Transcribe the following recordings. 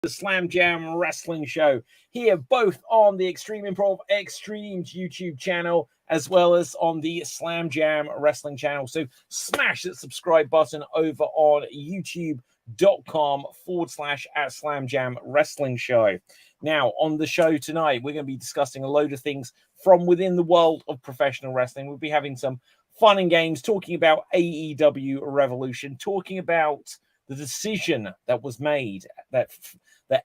the Slam Jam Wrestling Show here, both on the Extreme Improv Extremes YouTube channel as well as on the Slam Jam Wrestling channel. So smash that subscribe button over on youtube.com/at Slam Jam Wrestling Show. Now, on the show tonight, we're going to be discussing a load of things from within the world of professional wrestling. We'll be having some fun and games, talking about AEW Revolution, talking about the decision that was made that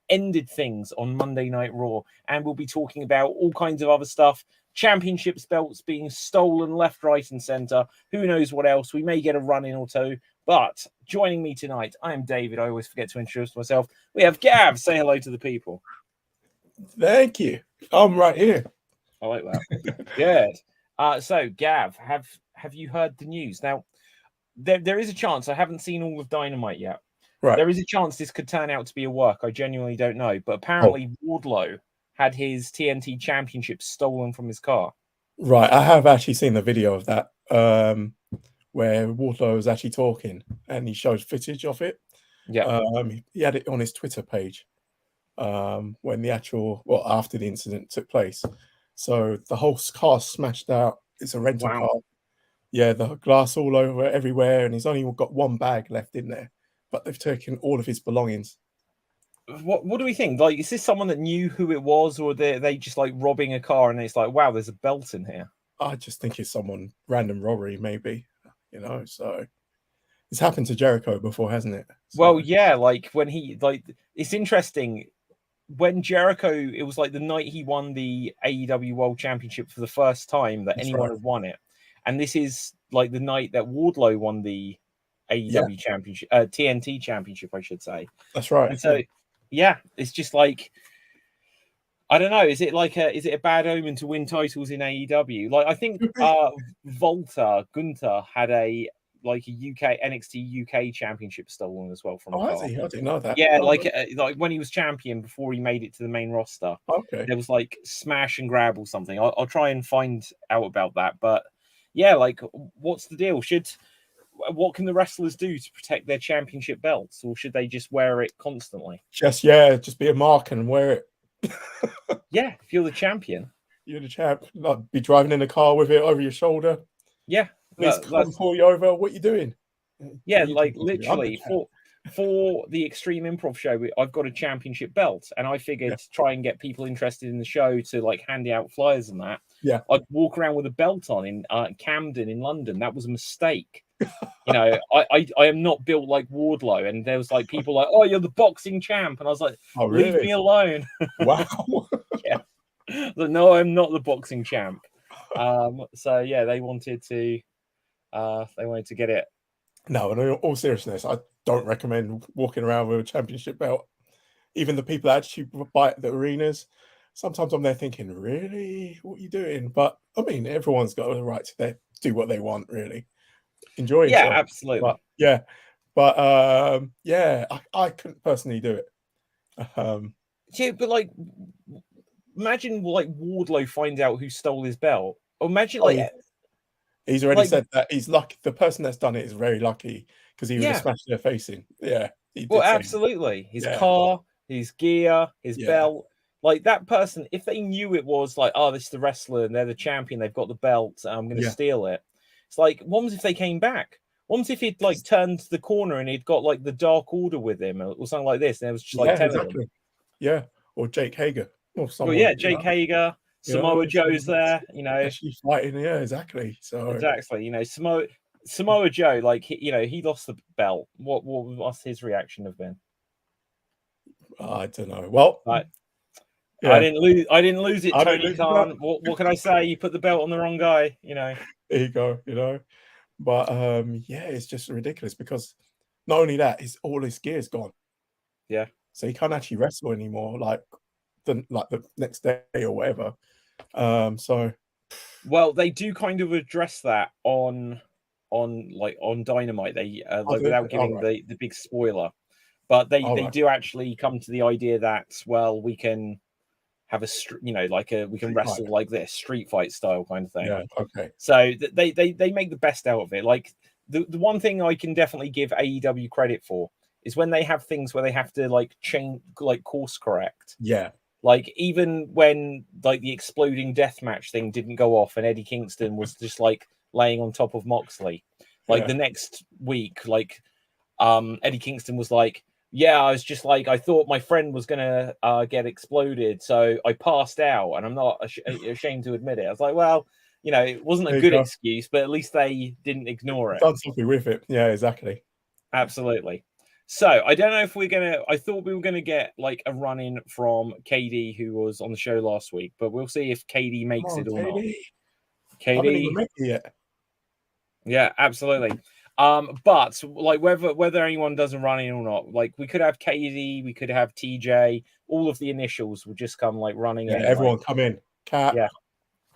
ended things on Monday Night Raw. And we'll be talking about all kinds of other stuff, championships belts being stolen left, right, and center. Who knows what else? We may get a run-in or two. But joining me tonight, I am David. I always forget to introduce myself. We have Gav. Say hello to the people. Thank you. I'm right here. I like that. Good. So, Gav, have you heard the news? Now, there is a chance. I haven't seen all of Dynamite yet. Right. There is a chance this could turn out to be a work. I genuinely don't know. But apparently Wardlow had his TNT championship stolen from his car. Right. I have actually seen the video of that where Wardlow was actually talking and he showed footage of it. Yeah. He had it on his Twitter page when the actual, after the incident took place. So the whole car smashed out. It's a rental car. Yeah, the glass all over everywhere, and he's only got one bag left in there. But they've taken all of his belongings. What do we think? Like, is this someone that knew who it was, or are they just like robbing a car and it's like, wow, there's a belt in here? I just think it's someone random robbery, maybe. So it's happened to Jericho before, hasn't it? So, well, yeah, like when it's interesting. When Jericho, it was like the night he won the AEW World Championship for the first time that anyone had won it. And this is like the night that Wardlow won the AEW championship, TNT championship, I should say. That's right. And so, it's just like, I don't know. Is it a bad omen to win titles in AEW? Like, I think Gunther had a UK NXT UK championship stolen as well from a car. Has he? I didn't know that. Yeah, like when he was champion before he made it to the main roster. Okay. There was like smash and grab or something. I'll try and find out about that. But yeah, like, what's the deal? What can the wrestlers do to protect their championship belts, or should they just wear it constantly? Just be a mark and wear it. Yeah, if you're the champion. You're the champ. Like, be driving in a car with it over your shoulder. Yeah. Please come pull you over. What are you doing? Yeah, like literally for the Extreme Improv Show, I've got a championship belt, and I figured to try and get people interested in the show to like hand out flyers and that. Yeah, I'd walk around with a belt on in Camden in London. That was a mistake. I am not built like Wardlow, and there was like people like, oh, you're the boxing champ, and I was like, oh, really? Leave me alone. Wow. Yeah. But no, I'm not the boxing champ. So yeah, they wanted to get it. No, in all seriousness, I don't recommend walking around with a championship belt. Even the people that actually buy at the arenas, sometimes I'm there thinking, really, what are you doing? But I mean, everyone's got the right to do what they want, really. Enjoy yourself. Yeah, absolutely. I couldn't personally do it. Yeah, but like, imagine like Wardlow finds out who stole his belt. Or imagine he's already said that he's lucky. The person that's done it is very lucky because he would have smashed their face in. Yeah. Well, absolutely. His car, his gear, his belt. Like, that person, if they knew it was like, oh, this is the wrestler and they're the champion, they've got the belt, I'm going to steal it. It's like, what was if they came back? What was if he'd like turned the corner and he'd got like the Dark Order with him or something like this? And it was just like 10 of them. Yeah. Or Jake Hager. Or someone, Jake Hager. Samoa Joe's there, She's fighting, exactly. So exactly, Samoa Joe, like he lost the belt. What must his reaction have been? I don't know. Well, I didn't lose it, Tony Khan. What can I say? You put the belt on the wrong guy, There you go, But it's just ridiculous because not only that, all his gear's gone. Yeah. So he can't actually wrestle anymore, like the next day or whatever. Well, they do kind of address that on Dynamite. They without giving the big spoiler, but they do actually come to the idea that, well, we can have we can wrestle like this, street fight style kind of thing. Yeah. Okay. So they make the best out of it. Like the one thing I can definitely give AEW credit for is when they have things where they have to like change, like course correct. Yeah. Like even when like the exploding deathmatch thing didn't go off and Eddie Kingston was just like laying on top of Moxley, like the next week, like Eddie Kingston was like, yeah, I was just like, I thought my friend was gonna get exploded, so I passed out, and I'm not ashamed to admit it. I was like, well, you know, it wasn't a good excuse, but at least they didn't ignore it. Done something with it. Yeah, exactly. Absolutely. So I don't know if we're gonna. I thought we were gonna get like a run in from KD, who was on the show last week, but we'll see if KD makes it or not. KD, I haven't even met you yet. Yeah, absolutely. But like whether anyone does a run in or not, like we could have KD, we could have TJ, all of the initials would just come like running in. Everyone come in. Cat,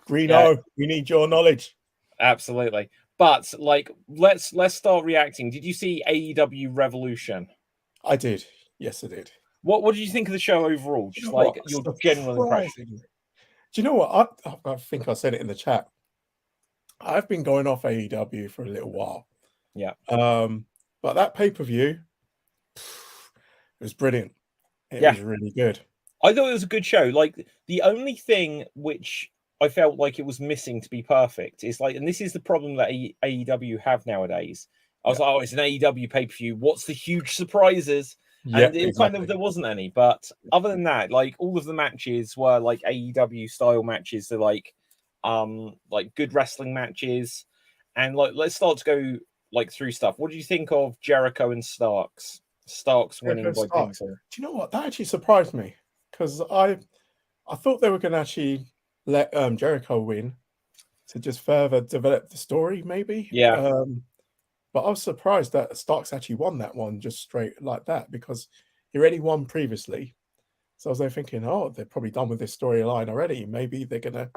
Reno, we need your knowledge. Absolutely. But like let's start reacting. Did you see AEW Revolution? I did. Yes, I did. What did you think of the show overall? Just like your general impression. Do you know what? I think I said it in the chat. I've been going off AEW for a little while. Yeah. But that pay-per-view, it was brilliant. It was really good. I thought it was a good show. Like the only thing which I felt like it was missing to be perfect is like, and this is the problem that AEW have nowadays. I was like, oh, it's an AEW pay-per-view. What's the huge surprises? And it kind of, there wasn't any. But other than that, like all of the matches were like AEW style matches. They're like good wrestling matches. And like, let's start to go like through stuff. What do you think of Jericho and Starks? Starks winning by pinfall. Do you know what? That actually surprised me because I thought they were going to actually let Jericho win to just further develop the story, maybe. Yeah. But I was surprised that Starks actually won that one just straight like that because he already won previously. So I was there thinking, oh, they're probably done with this storyline already. Maybe they're going to.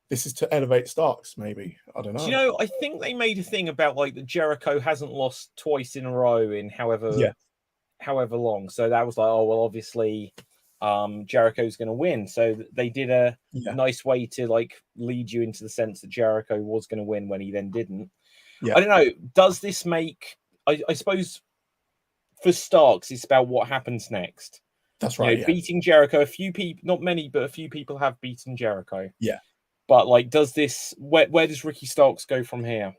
This is to elevate Starks, maybe. I don't know. Do you know, I think they made a thing about like that Jericho hasn't lost twice in a row in however long. So that was like, oh, well, obviously Jericho's going to win. So they did a nice way to like lead you into the sense that Jericho was going to win when he then didn't. I don't know. Does this make, I suppose for Starks, it's about what happens next. That's right. You know, beating Jericho, a few people, not many, but a few people have beaten Jericho. Yeah. But like, does this, where does Ricky Starks go from here?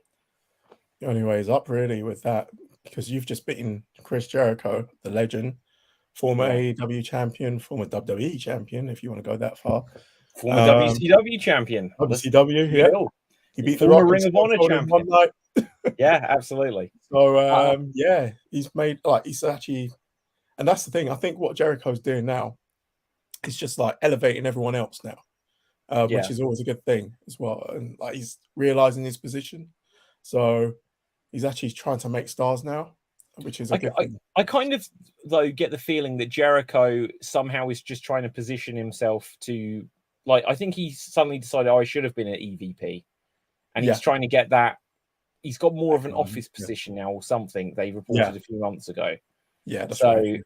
The only way is up really with that, because you've just beaten Chris Jericho, the legend, former AEW champion, former WWE champion, if you want to go that far. Former WCW champion. WCW, He beat the former Ring of Honor champion. One night. Yeah, absolutely. So, he's made, like, he's actually, and that's the thing. I think what Jericho's doing now is just like elevating everyone else now. Which is always a good thing as well. And like he's realizing his position. So he's actually trying to make stars now, which is a good thing. I kind of though get the feeling that Jericho somehow is just trying to position himself to like, I think he suddenly decided, oh, I should have been an EVP. And he's trying to get that. He's got more of an office position now or something they reported a few months ago. Yeah, that's right.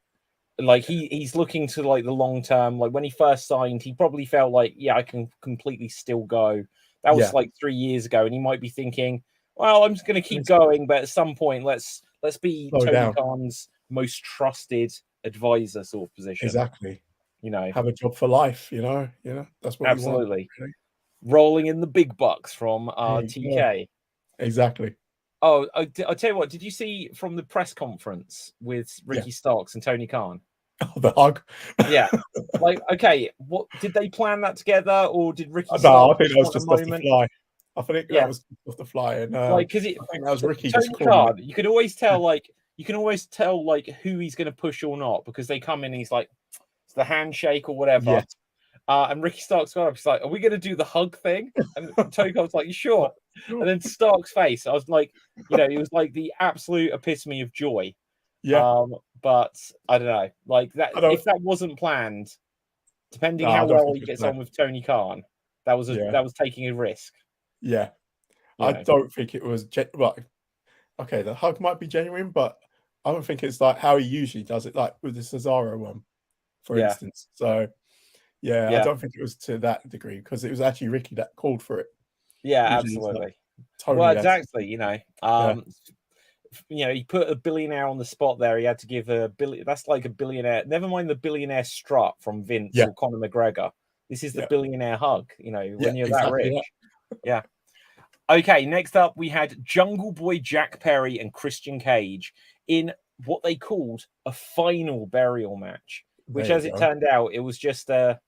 Like he's looking to like the long term. Like when he first signed, he probably felt like, yeah, I can completely still go. That was like 3 years ago, and he might be thinking, well, I'm just going to keep going, but at some point, let's be Tony Khan's most trusted advisor sort of position. Exactly. You know, have a job for life. You know, that's what absolutely. You want, really. Rolling in the big bucks from TK. Exactly. Oh, I'll tell you what. Did you see from the press conference with Ricky Starks and Tony Khan? Oh, the hug. Yeah. Like, okay, what did they plan that together, or did Ricky? No, I think that was just off the fly. I think that was off the fly, and like because I think that was Ricky Tony just Khan. You can always tell, like who he's going to push or not, because they come in. And he's like, it's the handshake or whatever. Yeah. And Ricky Starks got up. He's like, "Are we going to do the hug thing?" And Tony Khan's like, "You sure?" And then Starks' face, I was like, it was like the absolute epitome of joy. Yeah. But I don't know, like that. If that wasn't planned, depending how well he gets on with Tony Khan, that was taking a risk. Yeah. I don't think it was okay, the hug might be genuine, but I don't think it's like how he usually does it, like with the Cesaro one, for instance. So I don't think it was to that degree, because it was actually Ricky that called for it. Yeah, Usually absolutely. totally well, exactly. you know, he put a billionaire on the spot there. He had to give a billion. That's like a billionaire. Never mind the billionaire strut from Vince or Conor McGregor. This is the billionaire hug. You know, when you're that rich. Yeah. Okay. Next up, we had Jungle Boy Jack Perry and Christian Cage in what they called a final burial match, which, as it turned out, it was just a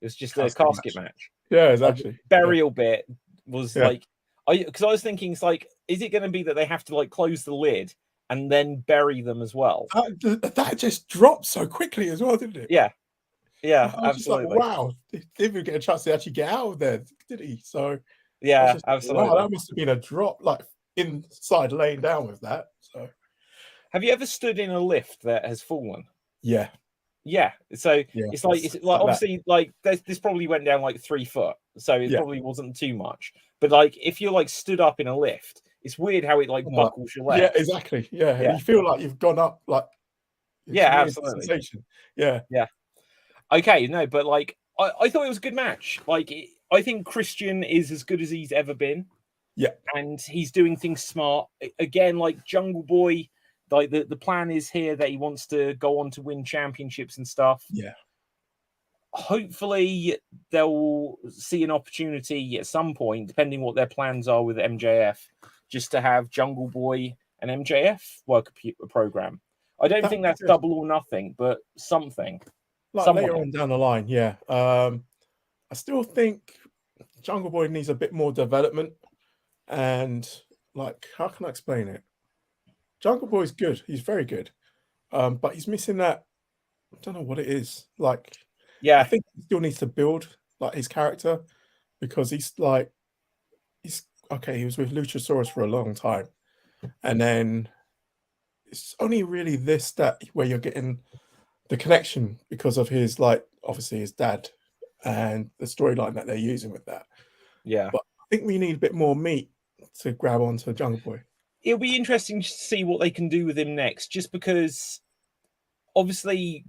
casket match. Yeah, exactly. Burial bit was like, because I was thinking, it's like, is it going to be that they have to like close the lid and then bury them as well? That just dropped so quickly as well, didn't it? Yeah, I was absolutely. Just like, wow, he didn't even get a chance to actually get out of there, did he? So yeah, absolutely. Wow, that must have been a drop, like inside laying down with that. So, have you ever stood in a lift that has fallen? Yeah. So it's like obviously that. Like this probably went down like 3 foot, so it probably wasn't too much. But like if you're like stood up in a lift, it's weird how it like buckles your leg. Yeah, exactly. Yeah. You feel like you've gone up, like absolutely. Sensation. Yeah. Okay, no, but like I thought it was a good match. Like I think Christian is as good as he's ever been. Yeah, and he's doing things smart. Again, like Jungle Boy. Like the plan is here that he wants to go on to win championships and stuff. Yeah. Hopefully they'll see an opportunity at some point, depending what their plans are with MJF, just to have Jungle Boy and MJF work a program. I don't think that's double or nothing, but something. Like later on down the line, yeah. I still think Jungle Boy needs a bit more development. And like, how can I explain it? Jungle Boy is good. He's very good. But he's missing that. I don't know what it is. Like, I think he still needs to build like his character, because he's okay. He was with Luchasaurus for a long time, and then it's only really that where you're getting the connection because of his, like, obviously his dad and the storyline that they're using with that. Yeah, but I think we need a bit more meat to grab onto Jungle Boy. It'll be interesting to see what they can do with him next, just because obviously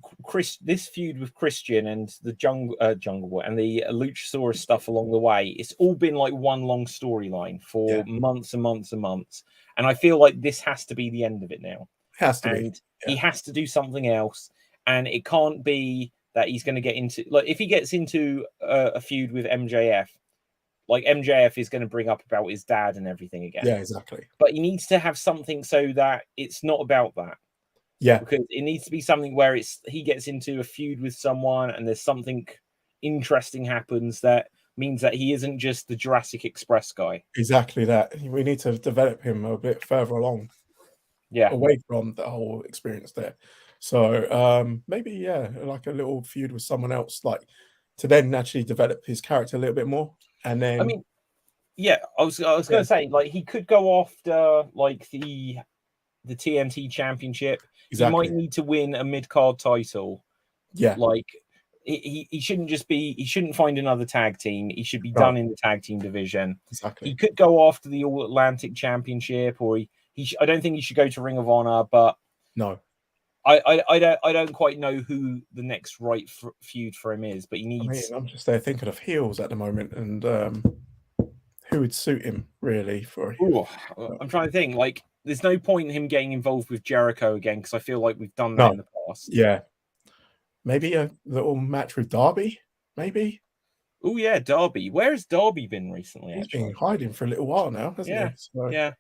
this feud with Christian and the Jungle Boy and the Luchasaurus stuff along the way, it's all been like one long storyline for months and months and months. And I feel like this has to be the end of it now. Has to be. He has to do something else. And it can't be that he's going to get into, like, if he gets into a feud with MJF, like MJF is going to bring up about his dad and everything again. Yeah, exactly. But he needs to have something so that it's not about that. Yeah. Because it needs to be something where he gets into a feud with someone and there's something interesting happens that means that he isn't just the Jurassic Express guy. Exactly that. We need to develop him a bit further along. Yeah. Away from the whole experience there. So maybe, like a little feud with someone else, like to then actually develop his character a little bit more. And then, I mean, I was going to say, like, he could go after like the TNT Championship. Exactly. He might need to win a mid-card title. Yeah, like he shouldn't just be. He shouldn't find another tag team. He should be done in the tag team division. Exactly. He could go after the All Atlantic Championship, or I don't think he should go to Ring of Honor. But no, I don't quite know who the next right feud for him is, but he needs. I'm just there thinking of heels at the moment, and who would suit him really for. I'm trying to think. Like, there's no point in him getting involved with Jericho again because I feel like we've done that in the past. Yeah, maybe a little match with Darby. Maybe. Oh yeah, Darby. Where has Darby been recently? He's been hiding for a little while now, hasn't he? So... Yeah.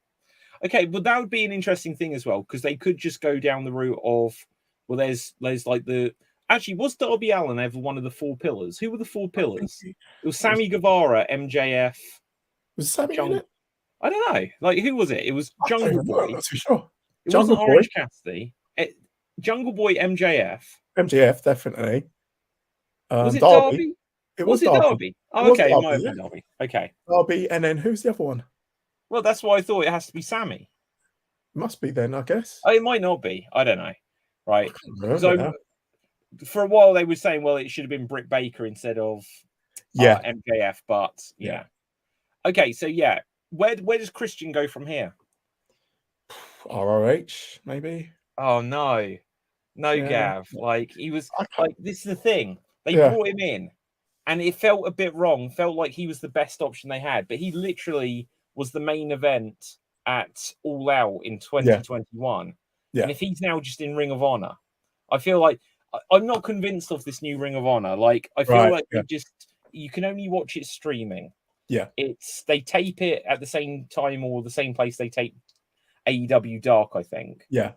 Okay, but that would be an interesting thing as well, because they could just go down the route of, well, there's like the... Actually, was Darby Allin ever one of the 4 pillars? Who were the 4 pillars? It was Sammy Guevara, MJF. Was Sammy in it? I don't know. Like, who was it? It was Jungle Boy. I'm not too sure. It wasn't Orange Cassidy. Jungle Boy, MJF. MJF, definitely. Was it Darby? Was it Darby? Oh, okay, it might have been Darby. Okay. Darby, and then who's the other one? Well, that's why I thought it has to be Sammy. Must be then, I guess. Oh, it might not be. I don't know. Right. So for a while they were saying, well, it should have been Britt Baker instead of MJF, but yeah. Okay, so where does Christian go from here? ROH, maybe. Oh no, Gav. Like, he was like, this is the thing. They brought him in, and it felt a bit wrong. Felt like he was the best option they had, but he literally was the main event at All Out in 2021. Yeah. And if he's now just in Ring of Honor, I feel like I'm not convinced of this new Ring of Honor. Like, I feel like you can only watch it streaming. Yeah. They tape it at the same time or the same place they tape AEW Dark, I think. Yeah.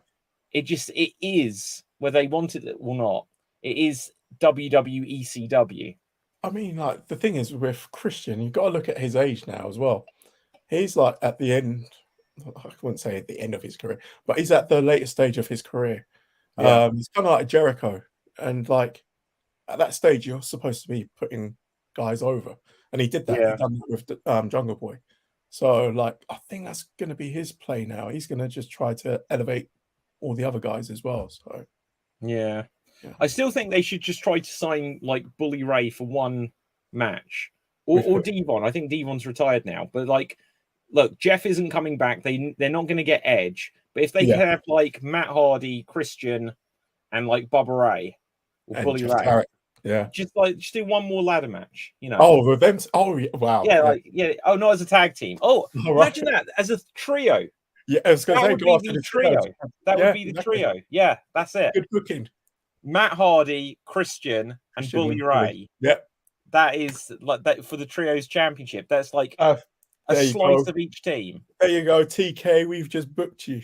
It is, whether they wanted it or not, it is WWECW. I mean, like, the thing is with Christian, you've got to look at his age now as well. He's like at the end, I wouldn't say at the end of his career, but he's at the later stage of his career. Yeah. He's kind of like Jericho. And like at that stage, you're supposed to be putting guys over. And he did that. Yeah. He done that with Jungle Boy. So like, I think that's going to be his play now. He's going to just try to elevate all the other guys as well. So yeah. I still think they should just try to sign like Bully Ray for one match, or Devon. I think Devon's retired now, but like, look, Jeff isn't coming back. They're not going to get Edge, but if they could have like Matt Hardy, Christian, and like Bubba Ray or and Bully Ray, just do one more ladder match, you know? Oh, with them? Oh, wow. Yeah, Oh, not as a tag team. Oh, imagine that as a trio. Yeah, I was going to say, go after the trio. That would be the trio. Yeah, that's it. Good booking. Matt Hardy, Christian, and Bully Ray. Yep. That is like that for the trios championship. That's like a slice of each team. There you go, TK. We've just booked you.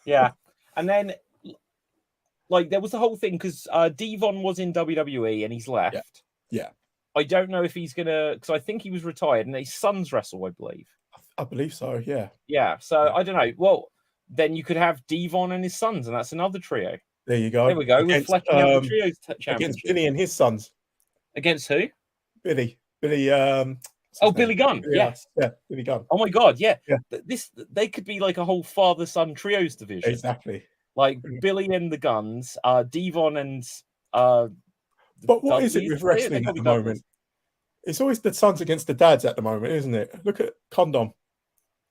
Yeah, and then like there was the whole thing because Devon was in WWE and he's left. Yeah. I don't know if he's gonna because I think he was retired and his sons wrestle, I believe. I believe so. Yeah. Yeah. So I don't know. Well, then you could have Devon and his sons, and that's another trio. There you go. There we go. We're fleshing out the trios championship against Billy and his sons. Against who? Billy. Billy Gunn. Yes. Yeah, Billy Gunn. Oh my God, yeah. They could be like a whole father-son trios division. Exactly. Like Billy and the Guns, Devon and But what is it with wrestling at the moment? It's always the sons against the dads at the moment, isn't it? Look at Condom.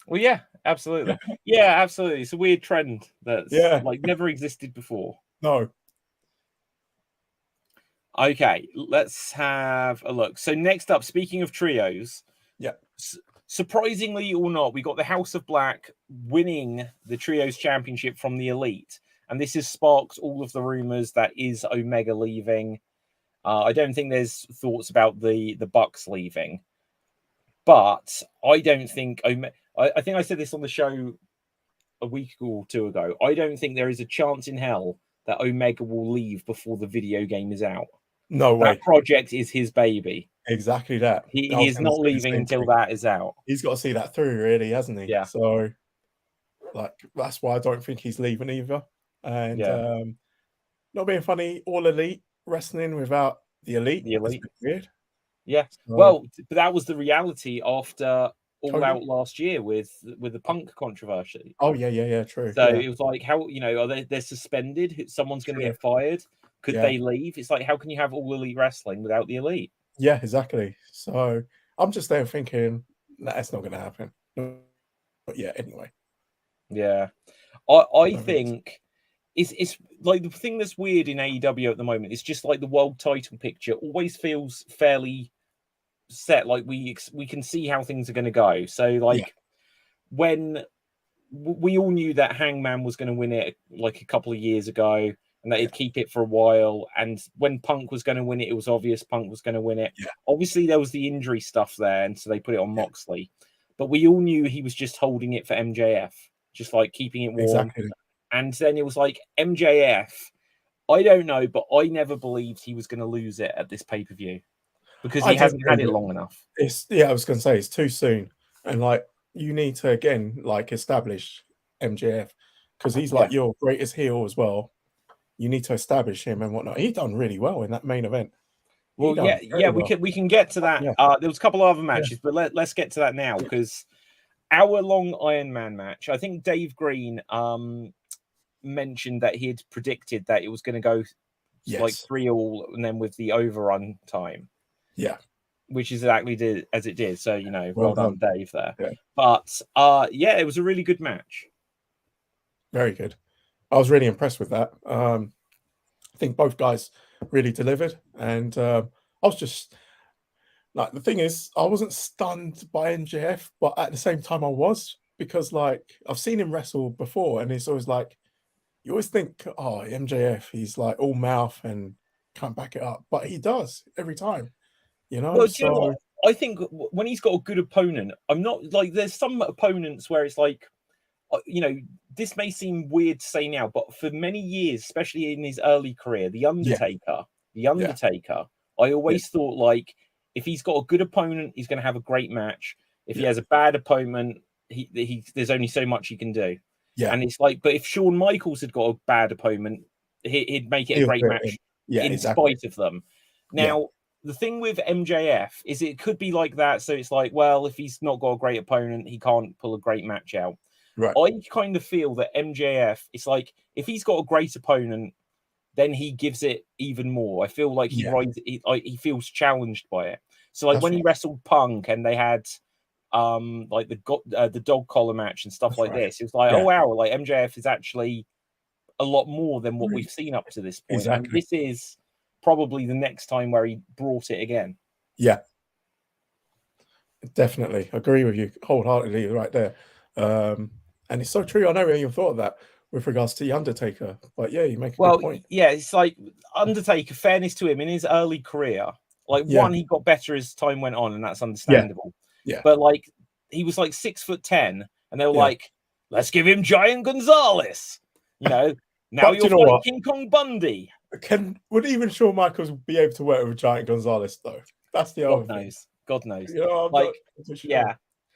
Well, yeah, absolutely. Yeah, absolutely. It's a weird trend that's like never existed before. No. Okay, let's have a look. So next up, speaking of trios, surprisingly or not, we got the House of Black winning the trios championship from the Elite, and this has sparked all of the rumors that is Omega leaving. I don't think there's thoughts about the Bucks leaving, but I don't think I think I said this on the show a week or two ago. I don't think there is a chance in hell that Omega will leave before the video game is out. No way. That project is his baby. Exactly that. He is not leaving until that is out. He's got to see that through, really, hasn't he? Yeah. So, like, that's why I don't think he's leaving either. And not being funny, All Elite wrestling without the Elite. The Elite. Weird. Yeah. So, well, but that was the reality after All Out last year with the Punk controversy. Oh yeah, true. So it was like, how are they're suspended? Someone's going to get fired. Could they leave? It's like, how can you have All Elite wrestling without the Elite? Yeah, exactly. So I'm just there thinking that's not going to happen. But yeah, anyway. Yeah, I think it's like the thing that's weird in AEW at the moment. It's just like the world title picture always feels fairly set. Like we can see how things are going to go. So like when we all knew that Hangman was going to win it like a couple of years ago, and that he'd keep it for a while. And when Punk was going to win it, it was obvious Punk was going to win it. Yeah. Obviously, there was the injury stuff there, and so they put it on Moxley. But we all knew he was just holding it for MJF, just like keeping it warm. Exactly. And then it was like MJF. I don't know, but I never believed he was going to lose it at this pay-per-view because he hasn't had it long enough. I was going to say it's too soon, and like you need to again like establish MJF because he's like your greatest heel as well. You need to establish him and whatnot. He done really well in that main event. Well, we can get to that. There was a couple of other matches, but let's get to that now because our long Iron Man match. I think Dave Green mentioned that he had predicted that it was going to go like 3-3 and then with the overrun time. Yeah, which is exactly as it did. So well done, Dave there. Yeah. But it was a really good match. Very good. I was really impressed with that. I think both guys really delivered, and I was just like, the thing is, I wasn't stunned by MJF, but at the same time, I was because like I've seen him wrestle before, and it's always like you always think, oh, MJF, he's like all mouth and can't back it up, but he does every time, you know. Well, do you know So what? I think when he's got a good opponent, I'm not like there's some opponents where it's like, you know, this may seem weird to say now, but for many years, especially in his early career, the yeah, Undertaker, I yeah, always thought like if he's got a good opponent, he's going to have a great match. If he yeah, has a bad opponent, he there's only so much he can do. yeah. And it's like, but if Shawn Michaels had got a bad opponent, he'd make it a He'll great do it match yeah, in exactly. spite of them. Yeah, Now, the thing with MJF is it could be like that. So it's like, well, if he's not got a great opponent, he can't pull a great match out. right. I kind of feel that MJF, it's like if he's got a great opponent, then he gives it even more. I feel like Yeah, he feels challenged by it. So like that's when he right. wrestled Punk and they had like the dog collar match and stuff That's like right. this, it was like, oh Yeah, wow, like MJF is actually a lot more than what we've seen up to this point, and exactly. this is probably the next time where he brought it again. Yeah, definitely agree with you wholeheartedly right there. And it's so true. I never even thought of that with regards to the Undertaker, but yeah, you make a good Well, point. yeah, it's like Undertaker, fairness to him, in his early career, like Yeah, one, he got better as time went on, and that's yeah, understandable. yeah, But like he was like 6'10", and they were yeah. like, let's give him Giant Gonzalez. You know, now But do you're you know fighting what? King Kong Bundy. Would even Shawn Michaels be able to work with Giant Gonzalez though? That's the God other thing. knows. God knows. You know, I'm not Like, too sure. yeah.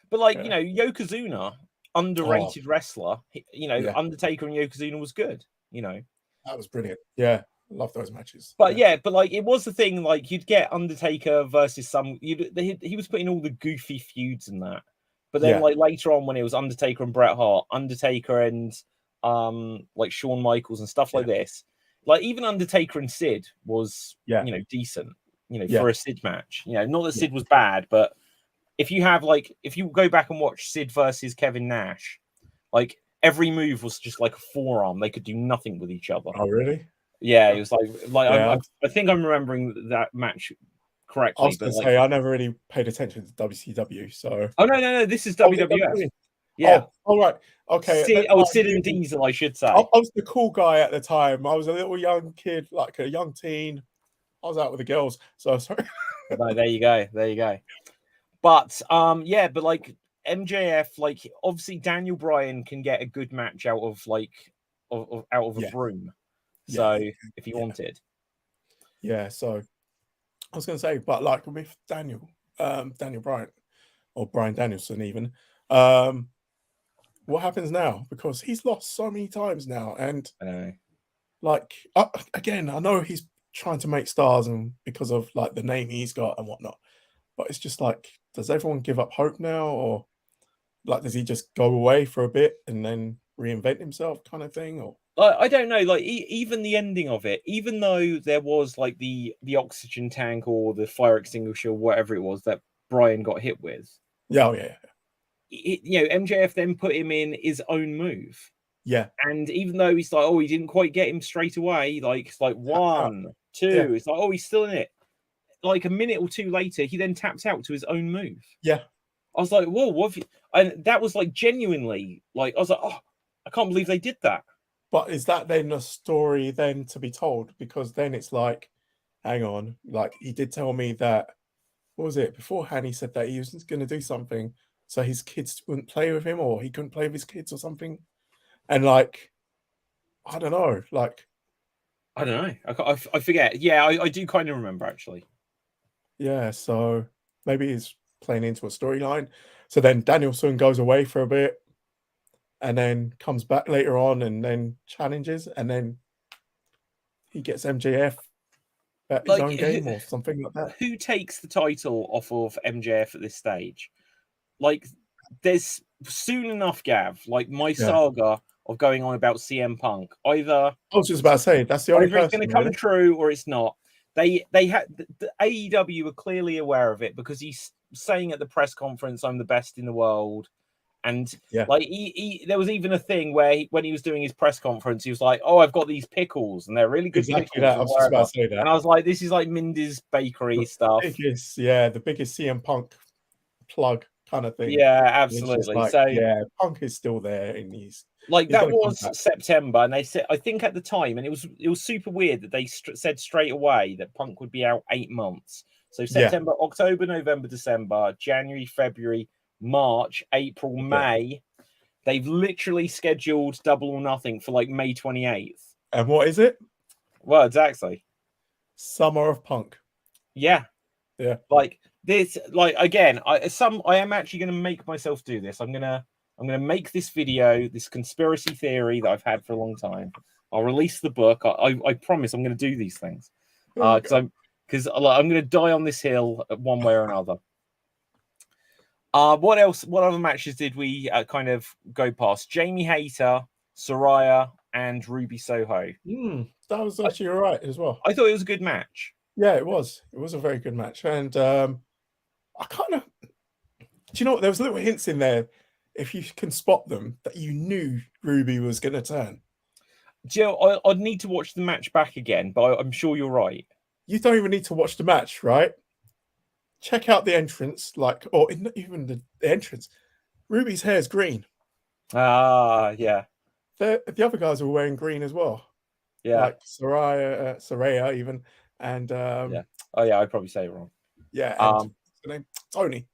But like, you Yeah. know, Yokozuna, Oh, underrated wrestler. You know, yeah. Undertaker and Yokozuna was good, you know. That was brilliant. Yeah. Love those matches. But Yeah. yeah, but like it was the thing, like you'd get Undertaker versus he was putting all the goofy feuds and that. But then Yeah. like later on when it was Undertaker and Bret Hart, Undertaker and like Shawn Michaels and stuff Yeah. like this, like even Undertaker and Sid was, Yeah. you know, decent, you know, Yeah. for a Sid match. You know, not that Yeah. Sid was bad, but if you go back and watch Sid versus Kevin Nash, like every move was just like a forearm. They could do nothing with each other. Oh, really? Yeah, it Yeah. was like Yeah. I think I'm remembering that match I was correctly, going but to like, say, I never really paid attention to WCW. So, oh no, this is oh, was it WWF. WWE? Yeah, Oh, all right. Okay. At that time, Sid and Diesel, I should I say. was the cool guy at the time. I was a little young kid, like a young teen. I was out with the girls. So, sorry. No, there you go. But yeah, but like MJF, like obviously Daniel Bryan can get a good match out of like out of a Yeah. broom. Yeah. So if he Yeah. wanted, Yeah. So, I was going to say, but like with Daniel Bryan or Bryan Danielson, even, what happens now? Because he's lost so many times now, and I know. like again, I know he's trying to make stars, and because of like the name he's got and whatnot, but it's just like, does everyone give up hope now, or like does he just go away for a bit and then reinvent himself, kind of thing? Or I don't know, like even the ending of it, even though there was like the oxygen tank or the fire extinguisher, whatever it was that Brian got hit with, yeah, oh, yeah, you know, MJF then put him in his own move. yeah, And even though he's like, oh, he didn't quite get him straight away, like it's like tapped out. one, Yeah, two, it's like, oh, he's still in it. Like a minute or two later, he then taps out to his own move. yeah. I was like, whoa, what have you? And that was like genuinely, like, I was like, oh, I can't believe they did that. But is that then a story then to be told? Because then it's like, hang on, like he did tell me that, what was it? Beforehand, he said that he was going to do something so his kids wouldn't play with him, or he couldn't play with his kids or something. And like, I don't know, like, I don't know. I forget. Yeah, I do kind of remember actually. yeah, so maybe he's playing into a storyline. So then Danielson goes away for a bit and then comes back later on and then challenges, and then he gets MJF at his Like, own game or something like that. who takes the title off of MJF at this stage? Like, there's soon enough, Gav. Like my Yeah. saga of going on about CM Punk. Either I was just about to say that's the only it's going person. to come Really. true or it's not. They had the AEW were clearly aware of it because he's saying at the press conference, "I'm the best in the world." And Yeah, like there was even a thing where when he was doing his press conference, he was like, "Oh, I've got these pickles, and they're really good exactly pickles." that. I Or was just whatever. about to say that. And I was like, "This is like Mindy's bakery The stuff." biggest, yeah, the biggest CM Punk plug kind of thing. Yeah, And it's just absolutely. like, So yeah, Punk is still there, and he's that going to come was back. September, and they said, I think at the time, and it was super weird that they said straight away that Punk would be out 8 months. So Yeah, September, October, November, December, January, February, March, April, yeah. May. They've literally scheduled Double or Nothing for like May 28th. And what is it? Well, exactly. Summer of Punk. Yeah. Yeah. Like this, like again, I am actually gonna make myself do this. I'm gonna make this video, this conspiracy theory that I've had for a long time. I'll release the book. I promise I'm gonna do these things. Because I'm gonna die on this hill one way or another. What else? What other matches did we kind of go past? Jamie Hayter, Soraya, and Ruby Soho. That was actually all right as well. I thought it was a good match. Yeah, it was. It was a very good match. And I kind of, do you know what? There was little hints in there, if you can spot them, that you knew Ruby was going to turn. Joe, I'd need to watch the match back again, but I'm sure you're right. You don't even need to watch the match, right? Check out the entrance, or even the entrance. Ruby's hair is green. Yeah. The other guys were wearing green as well. Yeah. Like Saraya even. And yeah. Oh yeah, I'd probably say it wrong. Yeah, and what's the name? Tony.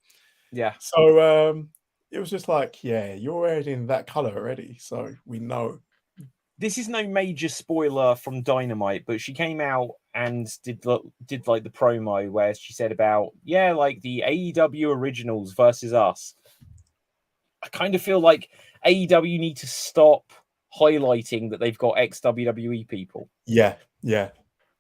Yeah. So it was just like, yeah, you're wearing that color already, so we know. This is no major spoiler from Dynamite, but she came out and did like the promo where she said about like the AEW originals versus us. I kind of feel like AEW need to stop highlighting that they've got ex-WWE people. Yeah.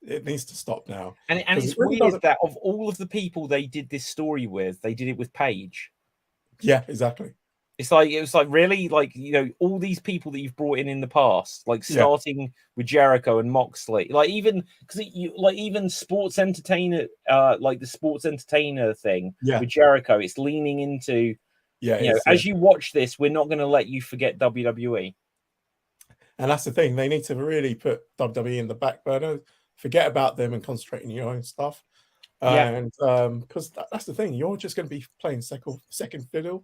It needs to stop now. And it's really weird that of all of the people they did this story with, they did it with Paige. Yeah, exactly. It was like really, like, all these people that you've brought in the past, like starting with Jericho and Moxley, like even because even sports entertainer, like the sports entertainer thing with Jericho, it's leaning into as you watch this, we're not going to let you forget WWE. And that's the thing, they need to really put WWE in the back burner, forget about them and concentrate on your own stuff. And because that's the thing, you're just going to be playing second fiddle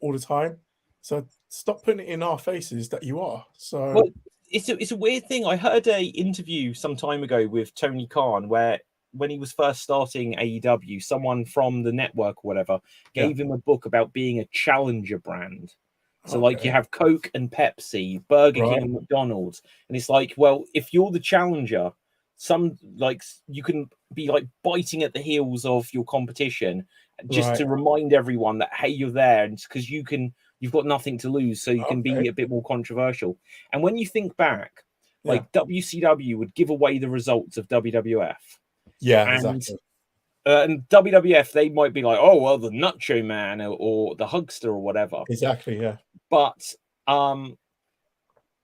all the time, so stop putting it in our faces that you are. So it's a weird thing. I heard a interview some time ago with Tony Khan where when he was first starting AEW, someone from the network or whatever gave him a book about being a challenger brand. So like you have Coke and Pepsi, Burger King and McDonald's, and it's like, well, if you're the challenger, you can be like biting at the heels of your competition just to remind everyone that, hey, you're there, and because you've got nothing to lose, so you can be a bit more controversial. And when you think back, like WCW would give away the results of WWF. Exactly. And WWF, they might be like, oh well, the Nacho Man or the Hugster or whatever. Exactly, yeah. But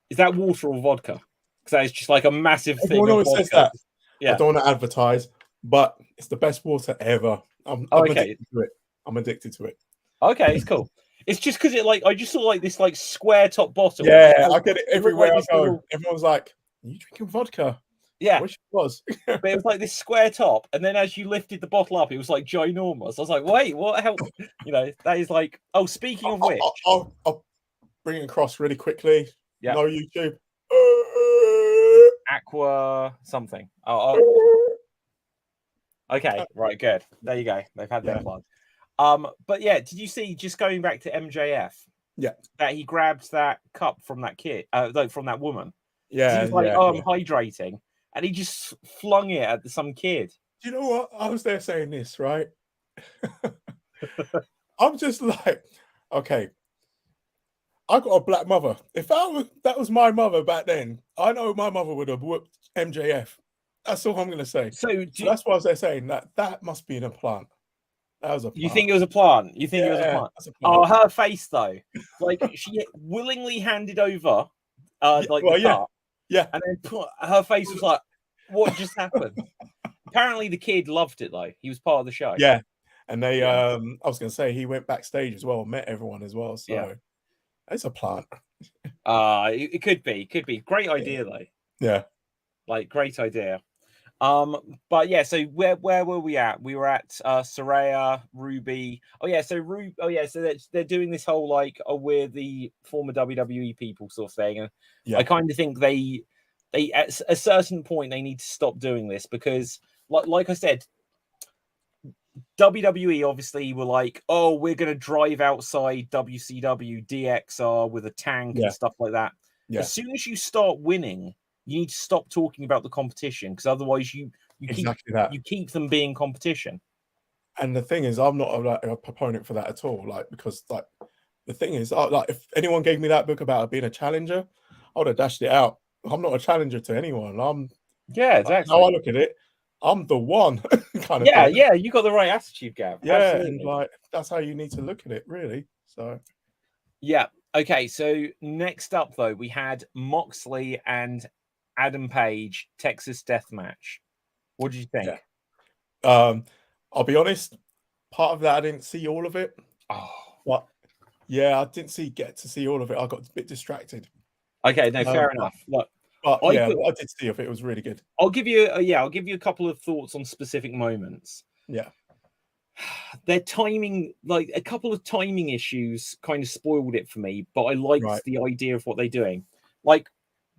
is that water or vodka? Because that is just like a massive thing. Everyone always says that. Yeah. I don't want to advertise, but it's the best water ever. I'm addicted to it. I'm addicted to it. Okay, it's cool. It's just because I just saw like this like square top bottle. Yeah, I get it everywhere I go. Everyone's like, "Are you drinking vodka?" Yeah, I wish it was. But it was like this square top, and then as you lifted the bottle up, it was like ginormous. I was like, "Wait, what? Hell?" That is like. Oh, speaking of which, I'll bring it across really quickly. Yeah. No YouTube. Aqua something. Okay, right, good. There you go. They've had their plug. But yeah, did you see, just going back to MJF? Yeah. That he grabs that cup from that kid, from that woman. Yeah. He's like, I'm hydrating. And he just flung it at some kid. Do you know what? I was there saying this, right? I'm just like, okay, I got a black mother. If that was my mother back then, I know my mother would have whooped MJF. That's all I'm going to say. So that's why I was there saying that must be in a plant. That was a plant. You think it was a plant? You think it was a plant? Oh, her face though. Like she willingly handed over the cup. Yeah. And then her face was like, what just happened? Apparently the kid loved it though. He was part of the show. Yeah. And they I was gonna say he went backstage as well, met everyone as well. So it's a plant. It could be. Great idea though. Yeah. Like great idea. But yeah, so where were we at? We were at Saraya, Ruby. Oh yeah, so so they're doing this whole like, oh, we're the former WWE people sort of thing, and I kind of think they at a certain point they need to stop doing this, because like I said, WWE obviously were like, oh, we're going to drive outside WCW DXR with a tank and stuff like that. Yeah. As soon as you start winning, you need to stop talking about the competition, because otherwise you keep them being competition. And the thing is, I'm not a proponent for that at all. Like, because like the thing is, like, if anyone gave me that book about being a challenger, I would have dashed it out. I'm not a challenger to anyone. Exactly. How I look at it, I'm the one kind of thing. Yeah, you got the right attitude, Gav. Yeah, absolutely. and like that's how you need to look at it, really. So yeah. Okay, so next up though, we had Moxley and Adam Page Texas Death Match. What did you think? I'll be honest, part of that I didn't see all of it. But yeah, I didn't get to see all of it. I got a bit distracted. Okay, no, fair enough. Look, but yeah, what I did see of it was really good. I'll give you a couple of thoughts on specific moments. Yeah. Their timing, like a couple of timing issues kind of spoiled it for me, but I liked the idea of what they're doing. Like,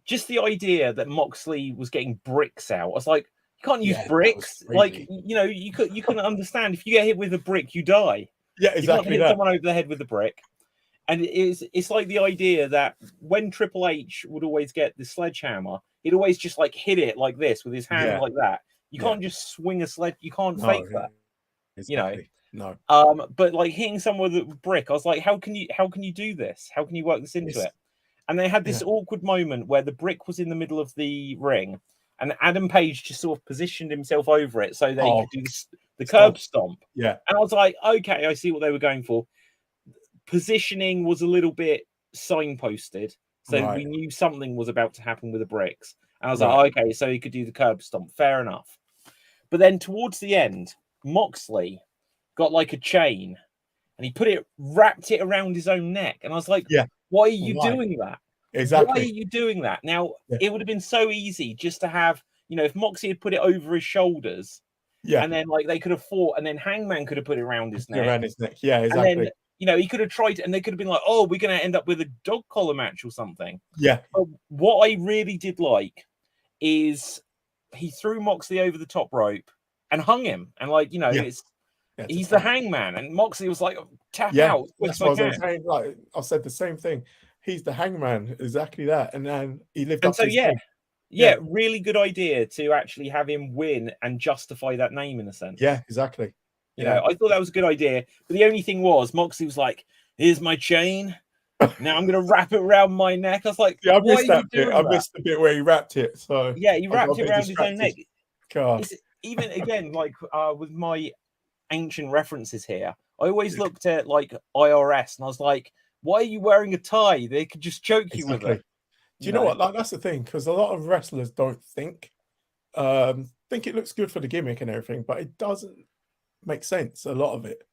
just the idea that Moxley was getting bricks out. I was like, you can't use bricks. Like, you couldn't understand, if you get hit with a brick, you die. Yeah, exactly. You can't hit someone over the head with a brick. And it's like the idea that when Triple H would always get the sledgehammer, he'd always just like hit it like this with his hand like that. You can't just swing a sled. You can't fake that. Exactly. No. But like hitting someone with a brick, I was like, how can you do this? How can you work this into it? And they had this awkward moment where the brick was in the middle of the ring, and Adam Page just sort of positioned himself over it so they could do the curb stomp. Yeah. And I was like, okay, I see what they were going for. Positioning was a little bit signposted, so we knew something was about to happen with the bricks. And I was like, okay, so he could do the curb stomp. Fair enough. But then towards the end, Moxley got like a chain and he wrapped it around his own neck. And I was like, why are you doing that? Exactly. Why are you doing that? Now, it would have been so easy just to have, if Moxley had put it over his shoulders, and then like they could have fought, and then Hangman could have put it around his neck. Around his neck, yeah, exactly. And then, he could have tried, and they could have been like, oh, we're going to end up with a dog collar match or something. Yeah. But what I really did like is he threw Moxley over the top rope and hung him. And like, he's the Hangman. And Moxley was like, tap out. That's what I was saying. Like, I said the same thing. He's the Hangman, exactly that. And then he lived up to his name. Yeah, really good idea to actually have him win and justify that name in a sense. Yeah, exactly. I thought that was a good idea. But the only thing was, Moxley was like, here's my chain. Now I'm going to wrap it around my neck. I was like, I missed that bit. I missed the bit where he wrapped it. So yeah, he wrapped it around his own neck. Even again, like with my ancient references here, I always looked at like IRS and I was like, why are you wearing a tie? They could just choke you with it. Do you know what? Like, that's the thing, because a lot of wrestlers don't think it looks good for the gimmick and everything, but it doesn't make sense. A lot of it,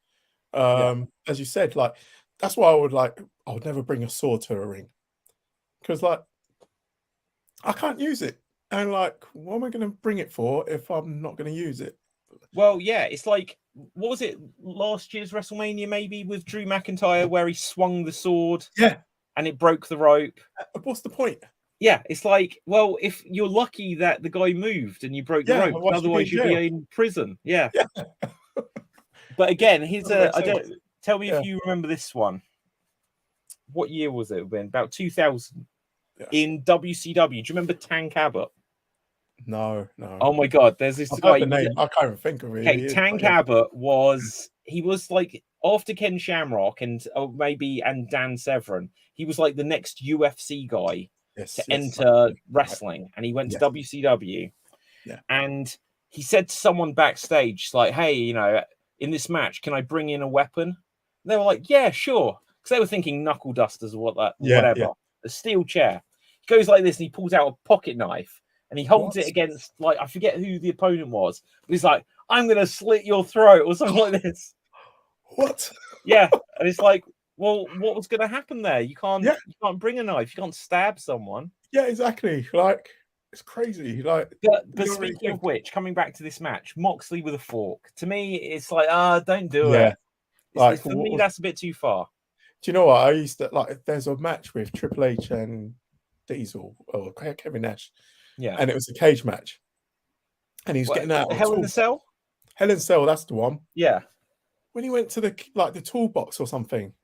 as you said, like that's why I would never bring a sword to a ring, because like I can't use it, and like what am I going to bring it for if I'm not going to use it? Well, yeah, it's like, what was it, last year's WrestleMania maybe with Drew McIntyre where he swung the sword, and it broke the rope. What's the point? Yeah, it's like, well, if you're lucky that the guy moved and you broke the rope, otherwise you'd be in prison. Yeah. But again, tell me if you remember this one. What year was it? About 2000 in WCW. Do you remember Tank Abbott? No. Oh my God, there's this guy. The name. I can't even think of it. Okay, Tank Abbott he was like after Ken Shamrock and Dan Severn. He was like the next UFC guy to enter wrestling, and he went to WCW. Yeah, and he said to someone backstage, like, "Hey, in this match, can I bring in a weapon?" And they were like, "Yeah, sure," because they were thinking knuckle dusters or whatever. A steel chair. He goes like this, and he pulls out a pocket knife. And he holds it against, like, I forget who the opponent was, but he's like, I'm going to slit your throat or something like this. What? Yeah. And it's like, well, what was going to happen there? You can't bring a knife. You can't stab someone. Yeah, exactly. Like, It's crazy. Like, But you don't really speaking of think. which, coming back to this match, Moxley with a fork. To me, it's like, don't do Yeah, it. like For me, that's a bit too far. do you know what I used to like? There's a match with Triple H and Diesel or Kevin Nash, Yeah. and it was a cage match, and he was getting out of the Hell in the toolbox. Cell? Hell in Cell, that's the one. Yeah. When he went to the toolbox or something,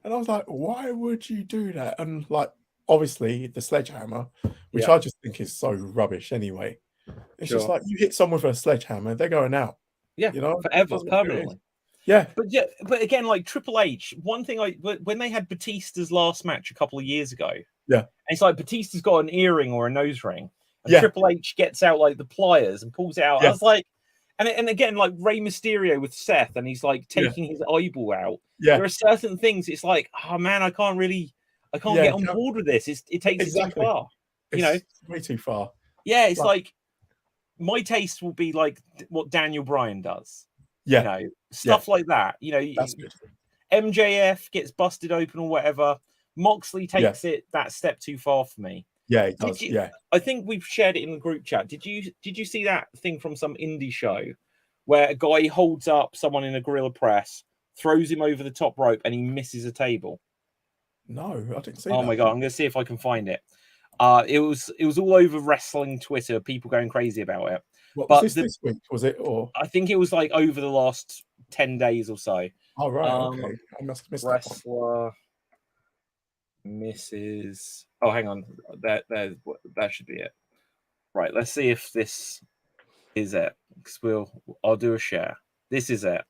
and I was like, why would you do that? And like, obviously, the sledgehammer, which Yeah. I just think is so rubbish anyway. It's just Sure. like you hit someone with a sledgehammer, they're going out. Yeah. You know, it Forever, doesn't matter who it is. permanently. Yeah, But again, like Triple H, one thing when they had Batista's last match a couple of years ago, yeah, it's like Batista's got an earring or a nose ring, and yeah, Triple H gets out like the pliers and pulls it out. I yeah, was like, and again, like Rey Mysterio with Seth, and he's like yeah, taking his eyeball out. yeah, There are certain things. It's like, oh man, I can't yeah. get on board with this. It takes it too Exactly. far. You know? It's way too far. Yeah, it's like my taste will be like what Daniel Bryan does. Yeah, You know, stuff like that. You know, that's good. MJF gets busted open or whatever. Moxley takes it that step too far for me. Yeah, it does. Yeah, I think we've shared it in the group chat. Did you see that thing from some indie show where a guy holds up someone in a gorilla press, throws him over the top rope, and he misses a table? no, I didn't see. Oh that. my god, I'm gonna see if I can find it. It was all over wrestling Twitter, people going crazy about it. What was this week? Was it or? I think it was like over the last 10 days or so. Oh right, okay. I must have missed that one. Wrestler misses. Oh, hang on. That should be it. Right. Let's see if this is it. Because I'll do a share. This is it.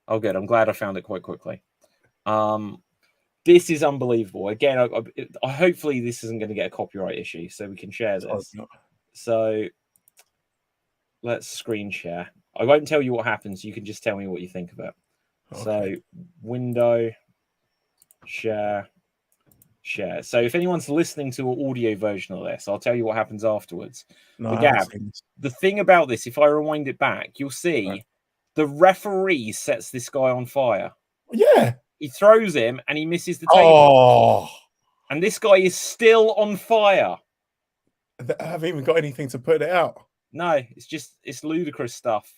Oh, good. I'm glad I found it quite quickly. This is unbelievable. Again, hopefully this isn't going to get a copyright issue, so we can share this. So let's screen share. I won't tell you what happens. You can just tell me what you think of it. Okay. So window, share. So if anyone's listening to an audio version of this, I'll tell you what happens afterwards. No, but Gab, the thing about this, if I rewind it back, you'll see the referee sets this guy on fire. Yeah. He throws him and he misses the table. Oh. And this guy is still on fire. I haven't even got anything to put it out. No, it's ludicrous stuff.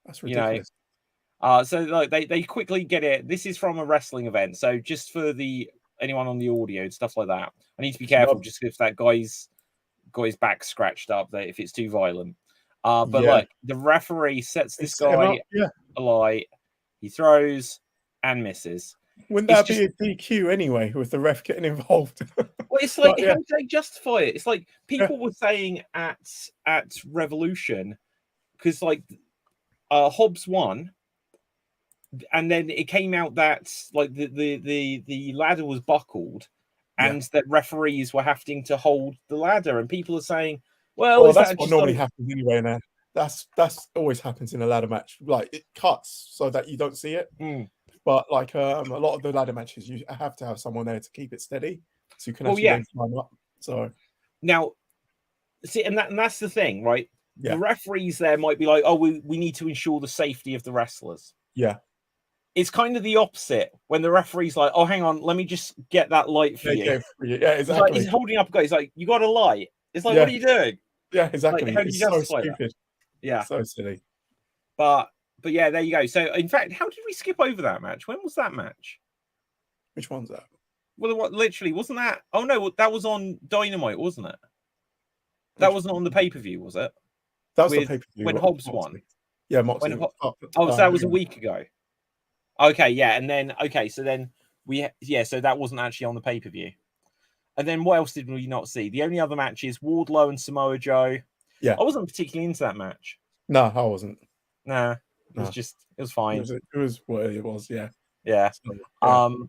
That's ridiculous. You know? So like they quickly get it. This is from a wrestling event. So just for anyone on the audio and stuff like that, I need to be careful just if that guy's got his back scratched up, that if it's too violent. But like the referee sets this guy alight, he throws and misses. Wouldn't that be a DQ anyway, with the ref getting involved? Well, it's like how do they justify it? It's like people were saying at Revolution, because like Hobbs won, and then it came out that like the ladder was buckled, and that referees were having to hold the ladder, and people are saying, well that's what normally happens anyway. Now that's always happens in a ladder match. Like it cuts so that you don't see it. But like a lot of the ladder matches, you have to have someone there to keep it steady, so you can actually then climb up. So now, see, and that's the thing, right? Yeah. The referees there might be like, oh, we need to ensure the safety of the wrestlers. Yeah. It's kind of the opposite when the referee's like, oh, hang on, let me just get that light for you. Yeah, exactly. He's holding up a guy. He's like, you got a light. It's like, what are you doing? Yeah, exactly. Like, how do you justify so stupid. That? Yeah. So silly. But yeah, there you go. So in fact, how did we skip over that match? When was that match? Which one's that? Well, what literally wasn't that? Oh no, that was on Dynamite, wasn't it? That wasn't on the pay-per-view, was it? That was the pay-per-view when Hobbs won. Yeah, Moxley. So that was a week ago. Okay, yeah, and then so then so that wasn't actually on the pay-per-view. And then what else did we not see? The only other match is Wardlow and Samoa Joe. Yeah, I wasn't particularly into that match. No, I wasn't. Nah, it was fine. It was what it was. Yeah. So,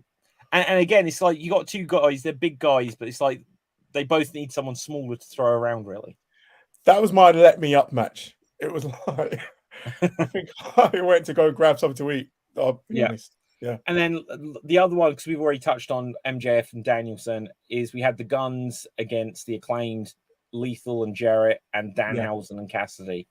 and again, it's like you got two guys. They're big guys, but it's like they both need someone smaller to throw around. Really, that was my let me up match. It was like I think I went to go grab something to eat. I'll be honest. Yeah. And then the other one, because we've already touched on MJF and Danielson, is we had the Guns against the Acclaimed, Lethal and Jarrett, and Danhausen and Cassidy.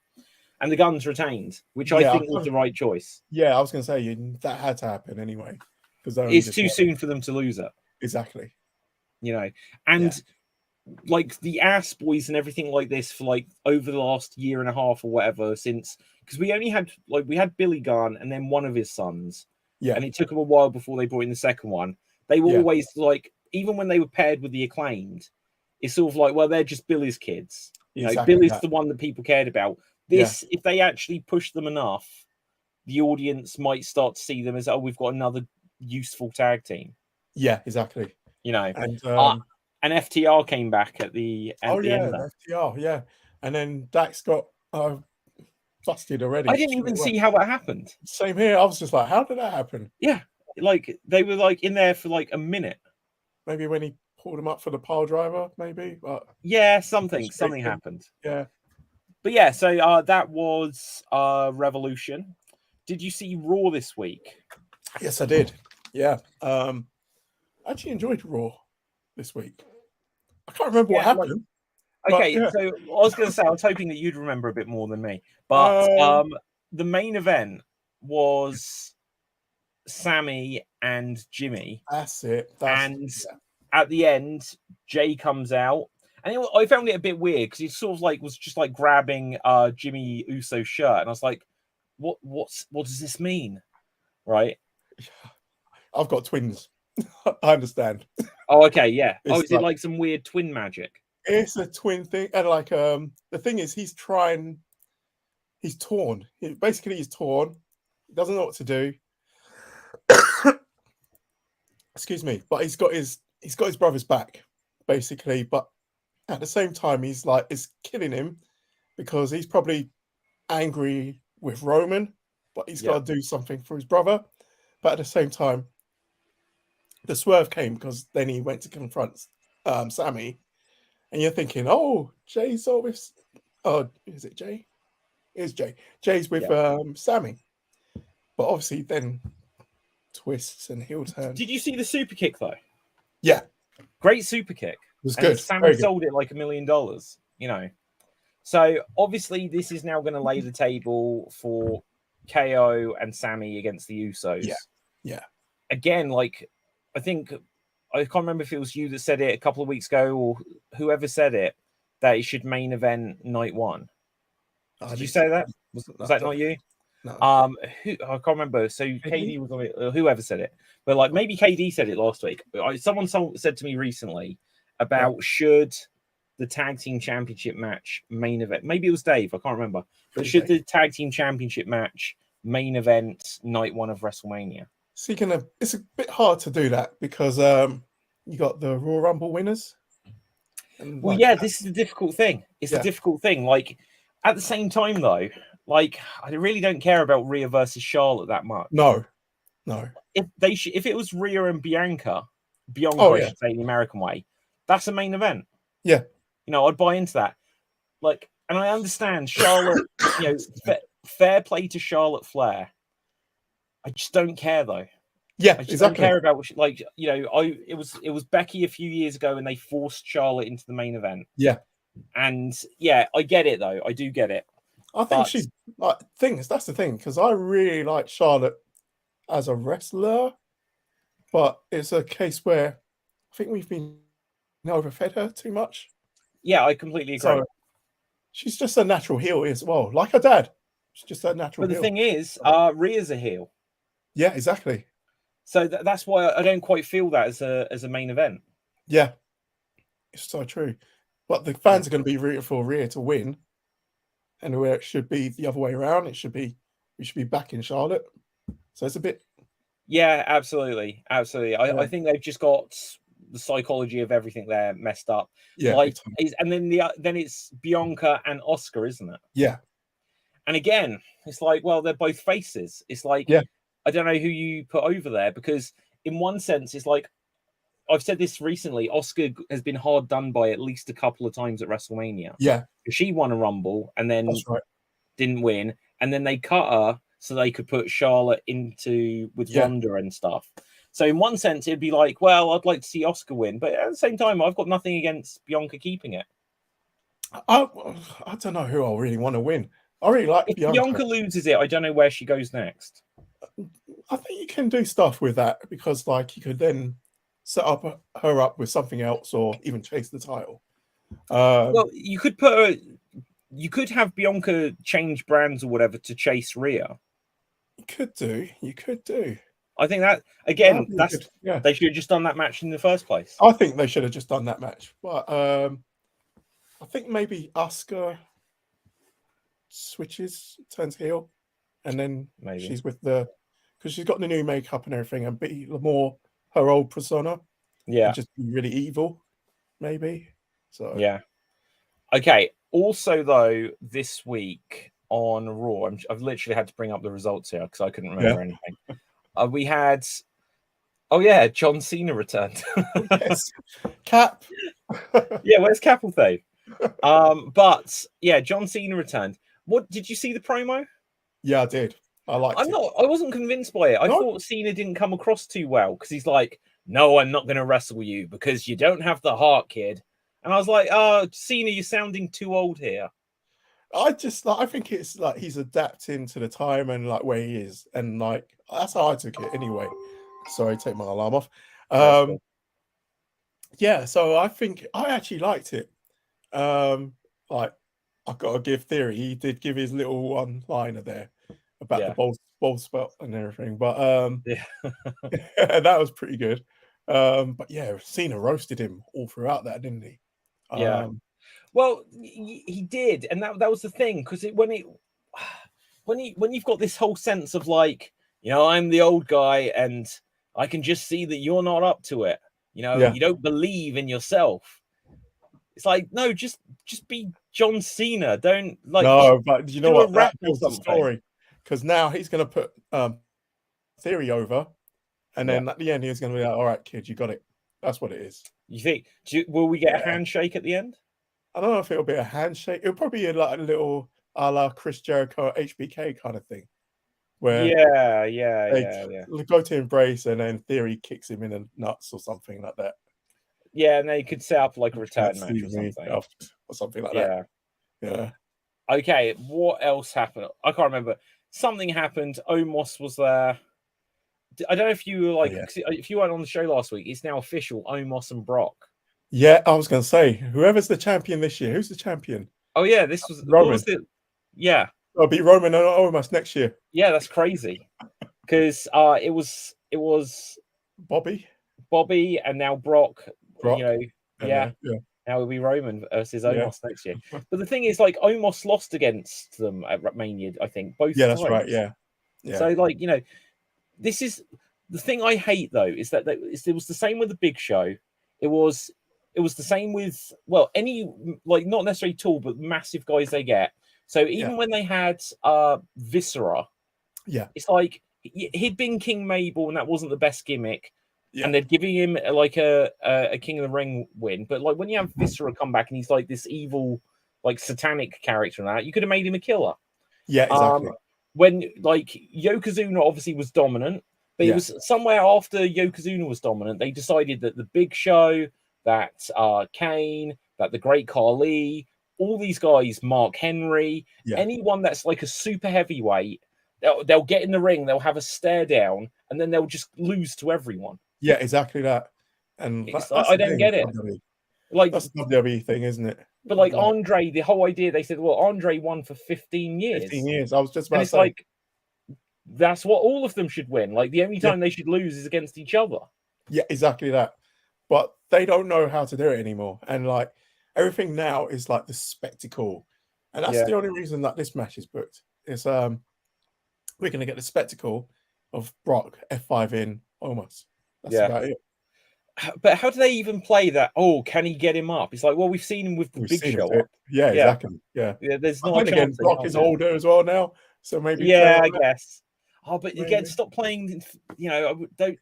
And the Guns retained, which I think was the right choice. Yeah, I was going to say that had to happen anyway. It's too soon for them to lose it. Exactly. You know, and like the ass boys and everything like this for like over the last year and a half or whatever since, because we only had we had Billy Gunn and then one of his sons, Yeah. and it took them a while before they brought in the second one. They were always like, even when they were paired with the Acclaimed, it's sort of like, well, they're just Billy's kids. You know, Exactly Billy's that. the one that people cared about. This, if they actually push them enough, the audience might start to see them as, oh, we've got another useful tag team. Yeah, exactly. You know, And and FTR came back at the end there. FTR, yeah. And then Dax got busted already. I didn't even see how that happened. Same here. I was just like, how did that happen? Yeah, like they were like in there for like a minute. Maybe when he pulled him up for the pile driver, maybe. But yeah, something happened. Yeah. But yeah, so that was Revolution. Did you see Raw this week? Yes, I did. Yeah. I actually enjoyed Raw this week. I can't remember what happened. Okay, so I was going to say, I was hoping that you'd remember a bit more than me. But the main event was Sammy and Jimmy. That's it. At the end, Jey comes out. And I found it a bit weird because he sort of like was just like grabbing Jimmy Uso's shirt. And I was like, what does this mean? Right? I've got twins. I understand. Oh, okay, yeah. Is it like some weird twin magic? It's a twin thing. And like the thing is he's torn. He's torn. He doesn't know what to do. Excuse me. But he's got his brother's back, basically. But at the same time, he's like, it's killing him because he's probably angry with Roman, but he's got to do something for his brother. But at the same time, the swerve came because then he went to confront Sammy, and you're thinking, oh, Jay's always, is it Jey? It's Jey. Jay's with Sammy, but obviously then twists and heel turn. Did you see the super kick though? Yeah, great super kick. It was good. Sammy sold it like $1 million. You know, so obviously this is now going to lay the table for KO and Sammy against the Usos. Yeah. Again, like I think I can't remember if it was you that said it a couple of weeks ago or whoever said it that it should main event night one. Did you say that? Was that not you? No. I can't remember. So KD was on it, or whoever said it, but like maybe KD said it last week. Someone said to me recently about should the tag team championship match main event. Maybe it was Dave. I can't remember. But should the tag team championship match main event night one of WrestleMania? So it's a bit hard to do that because you got the Royal Rumble winners. Well, this is the difficult thing. It's the difficult thing. Like at the same time, though, like I really don't care about Rhea versus Charlotte that much. No. If it was Rhea and Bianca, I should say, the American way, that's a main event. Yeah, you know, I'd buy into that. Like, and I understand Charlotte. You know, fair play to Charlotte Flair. I just don't care though. Yeah, I just don't care about like, you know, it was Becky a few years ago and they forced Charlotte into the main event. Yeah. And yeah, I get it though. I do get it. I think that's the thing, because I really like Charlotte as a wrestler, but it's a case where I think we've been overfed her too much. Yeah, I completely agree. So, she's just a natural heel as well, like her dad. She's just a natural heel. But the thing is, Rhea's a heel. Yeah, exactly. So that's why I don't quite feel that as a main event. Yeah, it's so true. But the fans are going to be rooting for Rhea to win, and where it should be the other way around. We should be backing Charlotte. So it's a bit. Yeah, absolutely. I think they've just got the psychology of everything there messed up. Yeah, like, and then it's Bianca and Oscar, isn't it? Yeah. And again, it's like, well, they're both faces. It's like, I don't know who you put over there, because in one sense, it's like, I've said this recently, Oscar has been hard done by at least a couple of times at WrestleMania. Yeah. She won a Rumble and then didn't win. And then they cut her so they could put Charlotte with Ronda and stuff. So in one sense, it'd be like, well, I'd like to see Oscar win. But at the same time, I've got nothing against Bianca keeping it. I don't know who I really want to win. I really like Bianca. If Bianca loses it, I don't know where she goes next. I think you can do stuff with that, because like you could then set her up with something else or even chase the title. Well, you could have Bianca change brands or whatever to chase Rhea. You could do. I think that again, Good, yeah. They should have just done that match in the first place. I think they should have just done that match, but I think maybe Asuka turns heel, and then Maybe she's with because she's got the new makeup and everything, and be more her old persona. Yeah, and just be really evil, maybe. So yeah. Okay. Also, though, this week on Raw, I've literally had to bring up the results here because I couldn't remember anything. We had, John Cena returned. Yes, Cap. Yeah, where's Capelthave? But yeah, John Cena returned. What did you see the promo? Yeah, I did. I liked it. I wasn't convinced by it. I thought Cena didn't come across too well because he's like, "No, I'm not going to wrestle you because you don't have the heart, kid." And I was like, "Oh, Cena, you're sounding too old here." I think it's like he's adapting to the time and like where he is, and like that's how I took it anyway. Sorry, take my alarm off. Yeah, so I think I actually liked it. Like I've got to give Theory, he did give his little one-liner there about the ball spot and everything, but that was pretty good. But yeah, Cena roasted him all throughout that, didn't he? Yeah. Well, he did, and that was the thing because when you've got this whole sense of like, I'm the old guy and I can just see that you're not up to it. You don't believe in yourself. It's like, no, just be John Cena. Don't like. No, but you know what? That builds the story because now he's going to put Theory over, and then at the end he's going to be like, "All right, kid, you got it." That's what it is. You think? Will we get a handshake at the end? I don't know if it'll be a handshake. It'll probably be like a little a la Chris Jericho HBK kind of thing, where they go to embrace and then Theory kicks him in the nuts or something like that. Yeah, and they could set up like a return match or something like that. Yeah. Okay, what else happened? I can't remember. Something happened. Omos was there. I don't know if you were like, if you weren't on the show last week, it's now official. Omos and Brock. Yeah, I was going to say, whoever's the champion this year, who's the champion? Oh yeah, this was Roman. Yeah, it'll be Roman and Omos next year. Yeah, that's crazy. Because it was Bobby, and now Brock. Now it'll be Roman versus Omos next year. But the thing is, like, Omos lost against them at Mania, I think, both times. Yeah, that's right. Yeah. So, like, this is the thing I hate though, is that it was the same with the Big Show. It was the same with any like not necessarily tall but massive guys they get. So even when they had Viscera, it's like he'd been King Mabel and that wasn't the best gimmick. And they're giving him like a King of the Ring win. But like when you have Viscera come back and he's like this evil, like satanic character and that, you could have made him a killer. Yeah, exactly. When like Yokozuna obviously was dominant, but it was somewhere after Yokozuna was dominant, they decided that the Big Show, that Kane, that the Great Khali, all these guys, Mark Henry, anyone that's like a super heavyweight, they'll get in the ring, they'll have a stare down, and then they'll just lose to everyone. Yeah, exactly that. And I don't get it. Like that's the WWE thing, isn't it? But like Andre, the whole idea, they said, well, Andre won for 15 years. 15 years. I was just about to say. Like, that's what all of them should win. Like, the only time they should lose is against each other. Yeah, exactly that. But they don't know how to do it anymore. And like, everything now is like the spectacle. And that's the only reason that this match is booked. Is we're going to get the spectacle of Brock F5 in Omos. That's about it. But how do they even play that? Oh, can he get him up? It's like, well, we've seen him with the Big Show. Yeah, exactly. Yeah. There's not a chance. Brock is older as well now, so maybe. I guess. Oh, but again, stop playing. Don't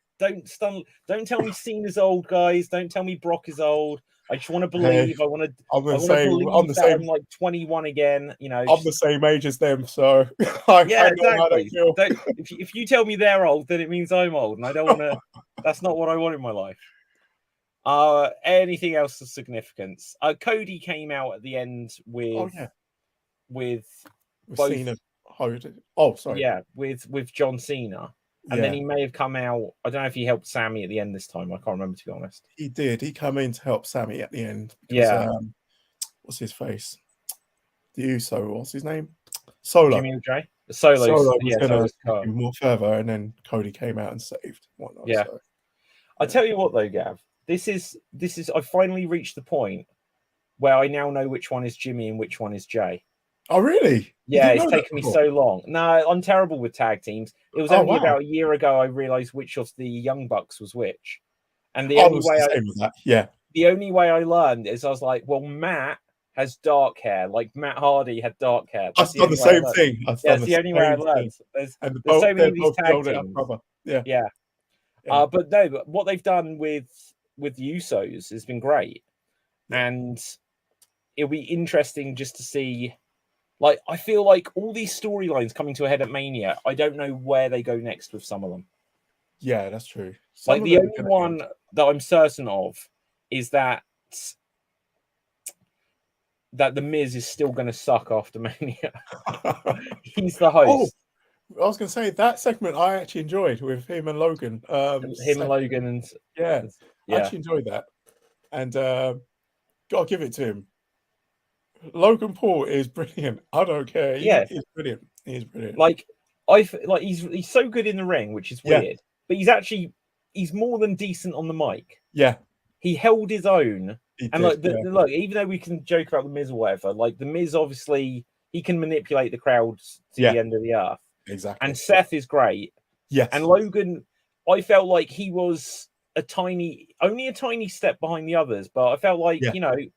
tell me Cena's old, guys. Don't tell me Brock is old. I just want to believe. I want to believe I'm the same. I'm like 21 again. I'm the same age as them, so I know how they feel. If you tell me they're old, then it means I'm old, and I don't want to. That's not what I want in my life. Anything else of significance? Cody came out at the end with both Cena. Oh, sorry. Yeah, with John Cena. And then he may have come out. I don't know if he helped Sammy at the end this time. I can't remember, to be honest. He did. He came in to help Sammy at the end. Because, what's his face? The Uso, what's his name? Solo. Jimmy or Jay? Solo Was yeah, going to Solo's take him more further, and then Cody came out and saved whatnot. Yeah. So, I tell you what, though, Gav, this is. I finally reached the point where I now know which one is Jimmy and which one is Jay. Oh, really? Yeah, it's taken me so long. No, I'm terrible with tag teams. It was only about a year ago I realized which of the Young Bucks was which. And the only way the only way I learned is I was like, well, Matt has dark hair, like Matt Hardy had dark hair. That's done the same thing. That's the only way I learned. There's so many of these tag teams. Yeah. But no, but what they've done with the Usos has been great. And it'll be interesting just to see. Like, I feel like all these storylines coming to a head at Mania, I don't know where they go next with some of them. Yeah, that's true. Like, the only one that I'm certain of is that the Miz is still going to suck after Mania. He's the host. I was going to say that segment I actually enjoyed with him and Logan. And Logan I actually enjoyed that, and gotta give it to him. Logan Paul is brilliant. I don't care. He's brilliant. He's brilliant. Like he's so good in the ring, which is weird. But he's more than decent on the mic. Yeah, he held his own. Look, even though we can joke about the Miz or whatever, like the Miz obviously he can manipulate the crowd to the end of the earth. Exactly. And Seth is great. Yes. And Logan, I felt like he was only a tiny step behind the others, but I felt like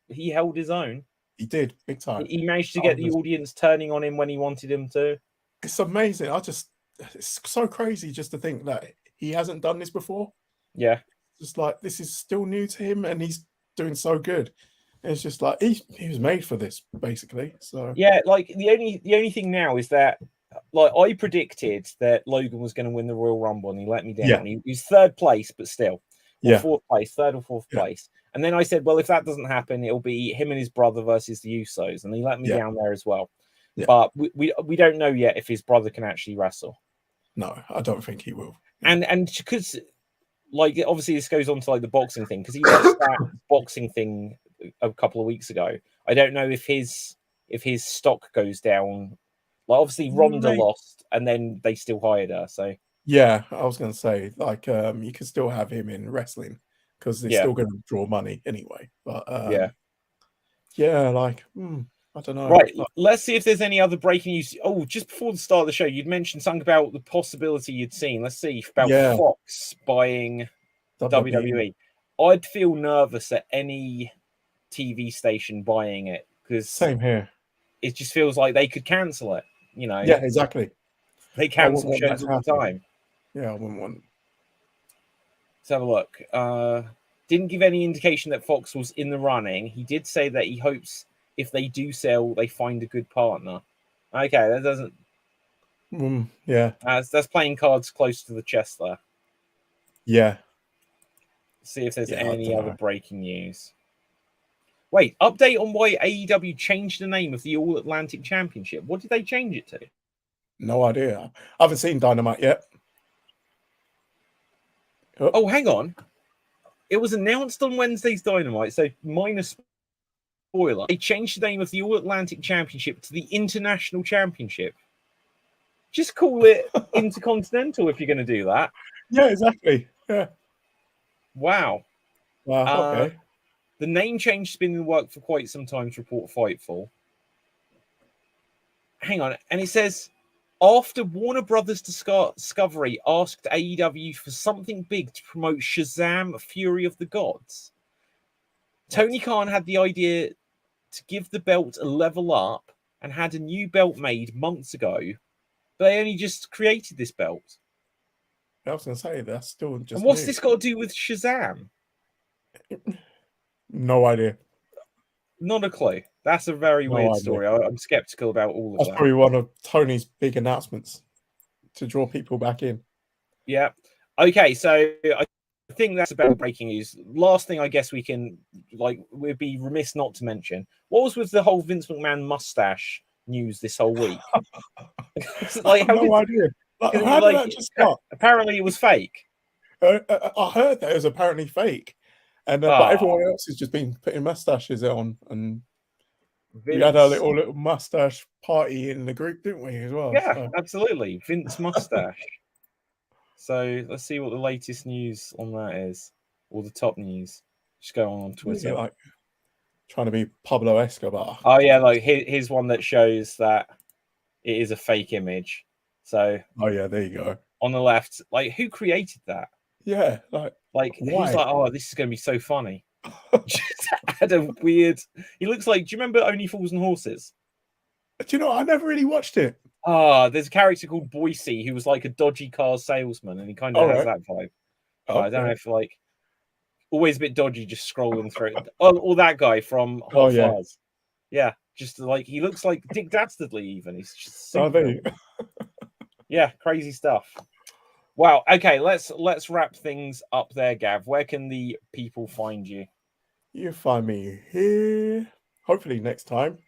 he held his own. He did, big time. He managed to get the audience turning on him when he wanted him to. It's amazing. It's so crazy just to think that he hasn't done this before. Yeah. Just like this is still new to him and he's doing so good. And it's just like he was made for this, basically. So yeah, like the only thing now is that like I predicted that Logan was going to win the Royal Rumble and he let me down. Yeah. He was third place, but still. Fourth place, third or fourth place. And then I said, well, if that doesn't happen, it'll be him and his brother versus the Usos. And he let me down there as well. Yeah. But we don't know yet if his brother can actually wrestle. No, I don't think he will. And because, like, obviously this goes on to, like, the boxing thing. Because he watched that boxing thing a couple of weeks ago. I don't know if his stock goes down. Like, obviously Ronda lost and then they still hired her. So yeah, I was going to say, like, you can still have him in wrestling because they're still going to draw money anyway. But like, I don't know. Right, let's see if there's any other breaking news. Oh, just before the start of the show, you'd mentioned something about the possibility you'd seen. Let's see about Fox buying WWE. I'd feel nervous at any TV station buying it because same here. It just feels like they could cancel it. You know? Yeah, exactly. They cancel shows all the time. Yeah, I wouldn't want. Let's have a look. Didn't give any indication that Fox was in the running. He did say that he hopes if they do sell, they find a good partner. Okay, that doesn't. Yeah, that's playing cards close to the chest there. Yeah. See if there's any other breaking news. Wait, update on why AEW changed the name of the All Atlantic Championship. What did they change it to? No idea. I haven't seen Dynamite yet. Oh, hang on. It was announced on Wednesday's Dynamite, so minus spoiler. They changed the name of the All Atlantic Championship to the International Championship. Just call it Intercontinental if you're going to do that. Yeah, exactly. Yeah. Wow. Okay. The name change has been in the work for quite some time to report Fightful. Hang on. And it says, after Warner Brothers Discovery asked AEW for something big to promote Shazam! Fury of the Gods, Tony Khan had the idea to give the belt a level up and had a new belt made months ago, but they only just created this belt. I was going to say, that's still just. And what's this got to do with Shazam? No idea. Not a clue. That's a very weird story. I'm skeptical about all of that. That's probably one of Tony's big announcements to draw people back in. Yeah. Okay, so I think that's about breaking news. Last thing I guess we'd be remiss not to mention. What was with the whole Vince McMahon mustache news this whole week? No idea. How did that just start? Apparently it was fake. I heard that it was apparently fake. And but everyone else has just been putting mustaches on, and We had a Vince. little mustache party in the group, didn't we, as well? Yeah, So. absolutely. Vince mustache. So let's see what the latest news on that is, or the top news. Just go on Twitter. Like trying to be Pablo Escobar. Oh yeah, like here's one that shows that it is a fake image. So Oh yeah, there you go. on the left, like who created that? Yeah, Like why? who's like, oh, this is going to be so funny. Just had a weird. He looks like. Do you remember Only Fools and Horses? Do you know? I never really watched it. There's a character called Boise who was like a dodgy car salesman, and he kind of All has right. that vibe. But Okay. I don't know if like always a bit dodgy, just scrolling through. Or that guy from Hot Oh yeah. Fuzz. Yeah, just like he looks like Dick Dastardly. Even he's just Oh, super. there you go. Yeah, crazy stuff. Wow. Okay, let's wrap things up there, Gav. Where can the people find you? You find me here. Hopefully next time.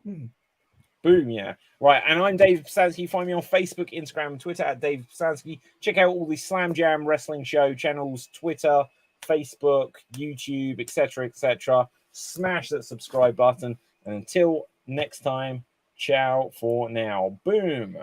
Boom, yeah. Right, and I'm Dave Psansky. Find me on Facebook, Instagram, Twitter at Dave Psansky. Check out all the Slam Jam Wrestling Show channels, Twitter, Facebook, YouTube, etc., etc. Smash that subscribe button. And until next time, ciao for now. Boom.